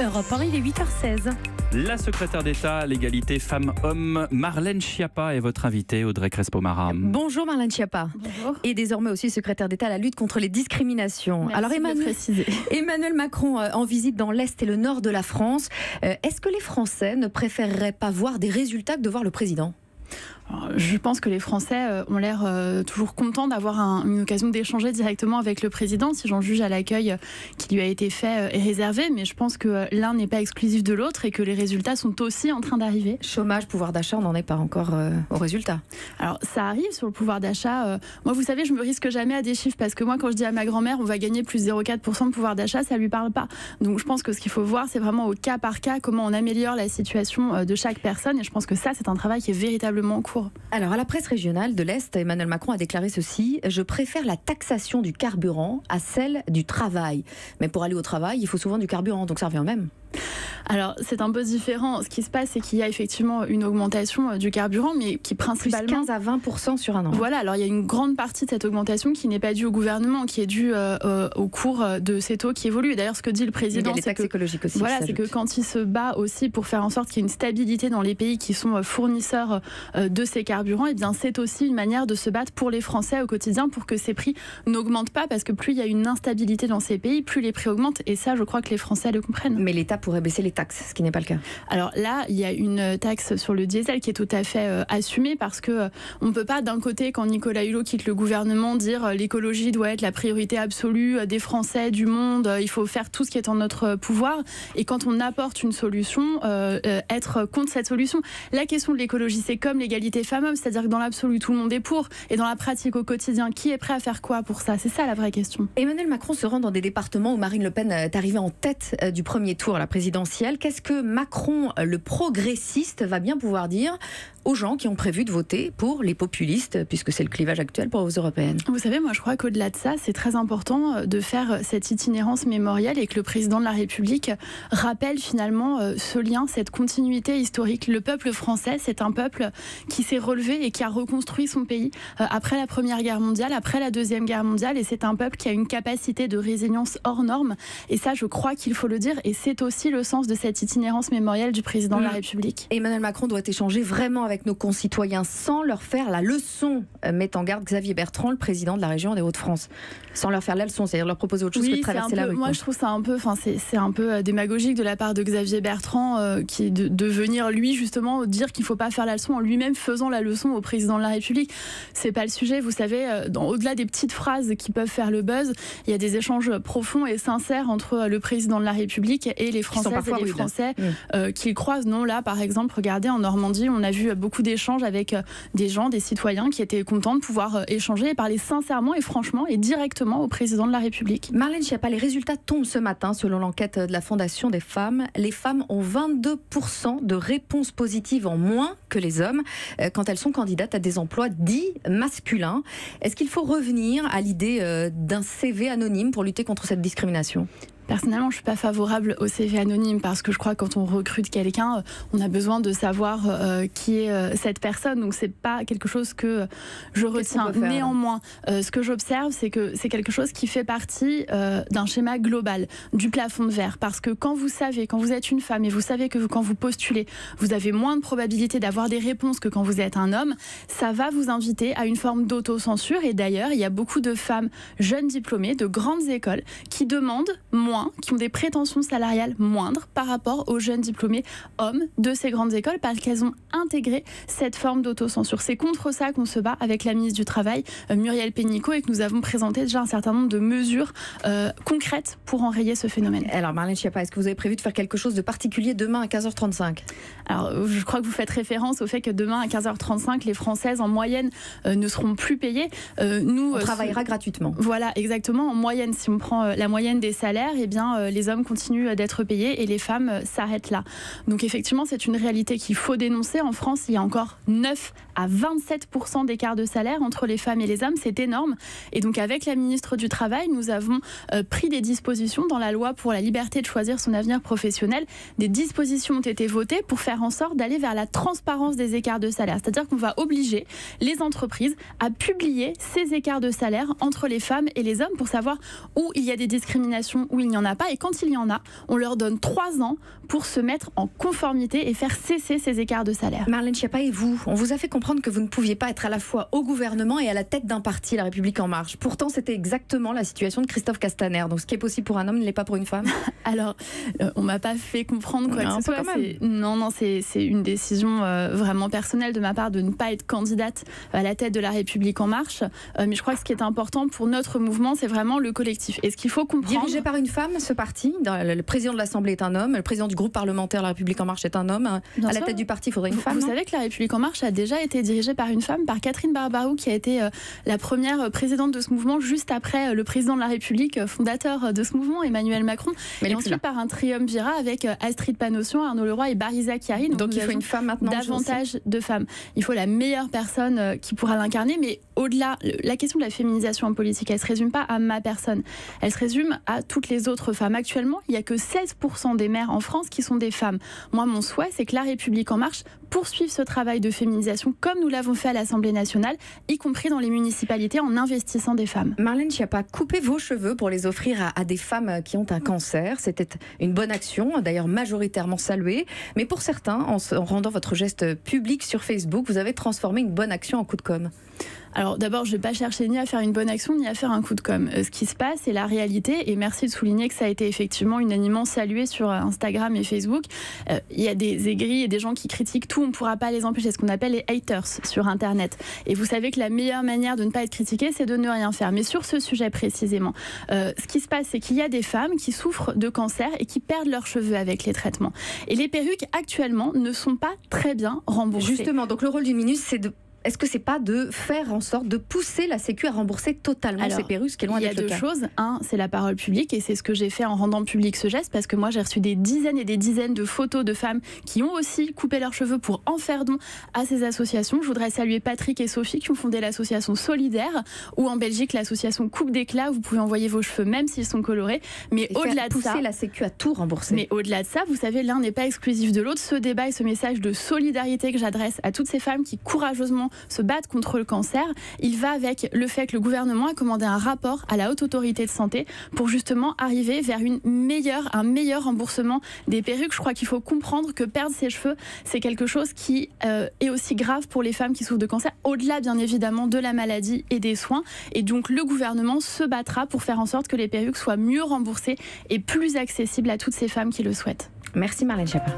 Europe 1, il est 8h16. La secrétaire d'État à l'égalité femmes-hommes, Marlène Schiappa, est votre invitée, Audrey Crespo-Mara. Bonjour Marlène Schiappa. Bonjour. Et désormais aussi secrétaire d'État à la lutte contre les discriminations. Merci. Alors Emmanuel Macron en visite dans l'Est et le Nord de la France. Est-ce que les Français ne préféreraient pas voir des résultats que de voir le président ? Je pense que les Français ont l'air toujours contents d'avoir une occasion d'échanger directement avec le président, si j'en juge à l'accueil qui lui a été fait et réservé. Mais je pense que l'un n'est pas exclusif de l'autre et que les résultats sont aussi en train d'arriver. Chômage, pouvoir d'achat, on n'en est pas encore au résultat. Alors ça arrive sur le pouvoir d'achat. Moi, vous savez, je me risque jamais à des chiffres parce que moi, quand je dis à ma grand-mère on va gagner plus 0,4% de pouvoir d'achat, ça lui parle pas. Donc je pense que ce qu'il faut voir, c'est vraiment au cas par cas comment on améliore la situation de chaque personne. Et je pense que ça, c'est un travail qui est véritablement en cours. Alors, à la presse régionale de l'Est, Emmanuel Macron a déclaré ceci: je préfère la taxation du carburant à celle du travail. Mais pour aller au travail, il faut souvent du carburant, donc ça revient au même. Alors, c'est un peu différent. Ce qui se passe, c'est qu'il y a effectivement une augmentation du carburant, mais qui principalement... Plus 15 à 20% sur un an. Voilà, alors il y a une grande partie de cette augmentation qui n'est pas due au gouvernement, qui est due au cours de ces taux qui évoluent. Et d'ailleurs, ce que dit le président, c'est que... écologiques aussi. Voilà, c'est que quand il se bat aussi pour faire en sorte qu'il y ait une stabilité dans les pays qui sont fournisseurs de ces carburants, et bien c'est aussi une manière de se battre pour les Français au quotidien, pour que ces prix n'augmentent pas, parce que plus il y a une instabilité dans ces pays, plus les prix augmentent. Et ça, je crois que les Français le comprennent. Mais l'État pourrait baisser les taxes, ce qui n'est pas le cas. Alors là, il y a une taxe sur le diesel qui est tout à fait assumée, parce que on ne peut pas d'un côté, quand Nicolas Hulot quitte le gouvernement, dire l'écologie doit être la priorité absolue des Français, du monde, il faut faire tout ce qui est en notre pouvoir, et quand on apporte une solution, être contre cette solution. La question de l'écologie, c'est comme l'égalité femmes-hommes, c'est-à-dire que dans l'absolu, tout le monde est pour, et dans la pratique au quotidien, qui est prêt à faire quoi pour ça? C'est ça la vraie question. Emmanuel Macron se rend dans des départements où Marine Le Pen est arrivée en tête du premier tour à la présidentielle. Qu'est-ce que Macron, le progressiste, va bien pouvoir dire aux gens qui ont prévu de voter pour les populistes, puisque c'est le clivage actuel pour aux européennes? Vous savez, moi je crois qu'au-delà de ça, c'est très important de faire cette itinérance mémorielle et que le président de la République rappelle finalement ce lien, cette continuité historique. Le peuple français, c'est un peuple qui s'est relevé et qui a reconstruit son pays après la Première Guerre mondiale, après la Deuxième Guerre mondiale, et c'est un peuple qui a une capacité de résilience hors norme. Et ça, je crois qu'il faut le dire, et c'est aussi le sens de cette itinérance mémorielle du président de la République. Emmanuel Macron doit échanger vraiment avec nos concitoyens sans leur faire la leçon, met en garde Xavier Bertrand, le président de la région des Hauts-de-France. Sans leur faire la leçon, c'est-à-dire leur proposer autre chose que de traverser la rue. Moi, je trouve ça un peu, c'est un peu démagogique de la part de Xavier Bertrand, qui de venir lui justement dire qu'il ne faut pas faire la leçon en lui-même faisant la leçon au président de la République. C'est pas le sujet, vous savez. Au-delà des petites phrases qui peuvent faire le buzz, il y a des échanges profonds et sincères entre le président de la République et les Françaises et les Français qui croisent. Non, là, par exemple, regardez, en Normandie, on a vu beaucoup d'échanges avec des gens, des citoyens qui étaient contents de pouvoir échanger et parler sincèrement et franchement et directement au président de la République. Marlène Schiappa, les résultats tombent ce matin selon l'enquête de la Fondation des femmes. Les femmes ont 22% de réponses positives en moins que les hommes quand elles sont candidates à des emplois dits masculins. Est-ce qu'il faut revenir à l'idée d'un CV anonyme pour lutter contre cette discrimination ? Personnellement, je ne suis pas favorable au CV anonyme parce que je crois que quand on recrute quelqu'un, on a besoin de savoir qui est cette personne. Donc, ce n'est pas quelque chose que je retiens. Néanmoins, ce que j'observe, c'est que c'est quelque chose qui fait partie d'un schéma global, du plafond de verre. Parce que quand vous savez, quand vous êtes une femme et vous savez que quand vous postulez, vous avez moins de probabilité d'avoir des réponses que quand vous êtes un homme, ça va vous inviter à une forme d'autocensure. Et d'ailleurs, il y a beaucoup de femmes jeunes diplômées de grandes écoles qui demandent moins, qui ont des prétentions salariales moindres par rapport aux jeunes diplômés hommes de ces grandes écoles parce qu'elles ont intégré cette forme d'autocensure. C'est contre ça qu'on se bat avec la ministre du Travail, Muriel Pénicaud, et que nous avons présenté déjà un certain nombre de mesures concrètes pour enrayer ce phénomène. Alors Marlène Schiappa, est-ce que vous avez prévu de faire quelque chose de particulier demain à 15h35 ? Alors je crois que vous faites référence au fait que demain à 15h35, les Françaises en moyenne ne seront plus payées. On travaillera gratuitement. Voilà, exactement. En moyenne, si on prend la moyenne des salaires, eh bien, les hommes continuent d'être payés et les femmes s'arrêtent là. Donc effectivement, c'est une réalité qu'il faut dénoncer. En France, il y a encore 9 à 27% d'écart de salaire entre les femmes et les hommes. C'est énorme. Et donc avec la ministre du Travail, nous avons pris des dispositions dans la loi pour la liberté de choisir son avenir professionnel. Des dispositions ont été votées pour faire en sorte d'aller vers la transparence des écarts de salaire. C'est-à-dire qu'on va obliger les entreprises à publier ces écarts de salaire entre les femmes et les hommes pour savoir où il y a des discriminations, où il n'y en n'y en a pas. Et quand il y en a, on leur donne 3 ans pour se mettre en conformité et faire cesser ces écarts de salaire. Marlène Schiappa et vous, on vous a fait comprendre que vous ne pouviez pas être à la fois au gouvernement et à la tête d'un parti, La République En Marche. Pourtant, c'était exactement la situation de Christophe Castaner. Donc, ce qui est possible pour un homme ne l'est pas pour une femme. Alors, on m'a pas fait comprendre quoi que ce soit. Non, c'est une décision vraiment personnelle de ma part de ne pas être candidate à la tête de La République En Marche. Mais je crois que ce qui est important pour notre mouvement, c'est vraiment le collectif. Et ce qu'il faut comprendre... Dirigé par une femme, ce parti, le président de l'Assemblée est un homme, le président du groupe parlementaire La République En Marche est un homme. À la tête du parti, il faudrait une femme. Vous savez que La République En Marche a déjà été dirigée par une femme, par Catherine Barbarou, qui a été la première présidente de ce mouvement, juste après le président de la République, fondateur de ce mouvement, Emmanuel Macron. Mais ensuite par un triumvirat avec Astrid Panosyan, Arnaud Leroy et Barisa Chiari. Donc il faut une femme maintenant. Davantage de femmes. Il faut la meilleure personne qui pourra l'incarner, mais au-delà, la question de la féminisation en politique, elle ne se résume pas à ma personne. Elle se résume à toutes les autres femmes. Actuellement, il n'y a que 16% des maires en France qui sont des femmes. Moi, mon souhait, c'est que La République En Marche poursuive ce travail de féminisation comme nous l'avons fait à l'Assemblée nationale, y compris dans les municipalités en investissant des femmes. Marlène Schiappa, coupez vos cheveux pour les offrir à des femmes qui ont un cancer. C'était une bonne action, d'ailleurs majoritairement saluée. Mais pour certains, en rendant votre geste public sur Facebook, vous avez transformé une bonne action en coup de com'. Alors d'abord, je ne vais pas chercher ni à faire une bonne action, ni à faire un coup de com'. Ce qui se passe, c'est la réalité, et merci de souligner que ça a été effectivement unanimement salué sur Instagram et Facebook. Il y a des aigris et des gens qui critiquent tout, on ne pourra pas les empêcher, ce qu'on appelle les haters sur Internet. Et vous savez que la meilleure manière de ne pas être critiqué, c'est de ne rien faire. Mais sur ce sujet précisément, ce qui se passe, c'est qu'il y a des femmes qui souffrent de cancer et qui perdent leurs cheveux avec les traitements. Et les perruques, actuellement, ne sont pas très bien remboursées. Justement, donc le rôle du ministre, c'est de... Est-ce que c'est pas de faire en sorte de pousser la Sécu à rembourser totalement ces perruques, ce qui est loin d'être le cas? Il y a deux choses. Un, c'est la parole publique, et c'est ce que j'ai fait en rendant public ce geste, parce que moi j'ai reçu des dizaines et des dizaines de photos de femmes qui ont aussi coupé leurs cheveux pour en faire don à ces associations. Je voudrais saluer Patrick et Sophie qui ont fondé l'association Solidaire, ou en Belgique l'association Coupe d'éclat, où vous pouvez envoyer vos cheveux même s'ils sont colorés. Mais au-delà de ça, pousser la Sécu à tout rembourser. Mais au-delà de ça, vous savez, l'un n'est pas exclusif de l'autre. Ce débat et ce message de solidarité que j'adresse à toutes ces femmes qui courageusement se battent contre le cancer, il va avec le fait que le gouvernement a commandé un rapport à la Haute Autorité de Santé pour justement arriver vers un meilleur remboursement des perruques. Je crois qu'il faut comprendre que perdre ses cheveux, c'est quelque chose qui est aussi grave pour les femmes qui souffrent de cancer, au-delà bien évidemment de la maladie et des soins. Et donc le gouvernement se battra pour faire en sorte que les perruques soient mieux remboursées et plus accessibles à toutes ces femmes qui le souhaitent. Merci Marlène Schiappa.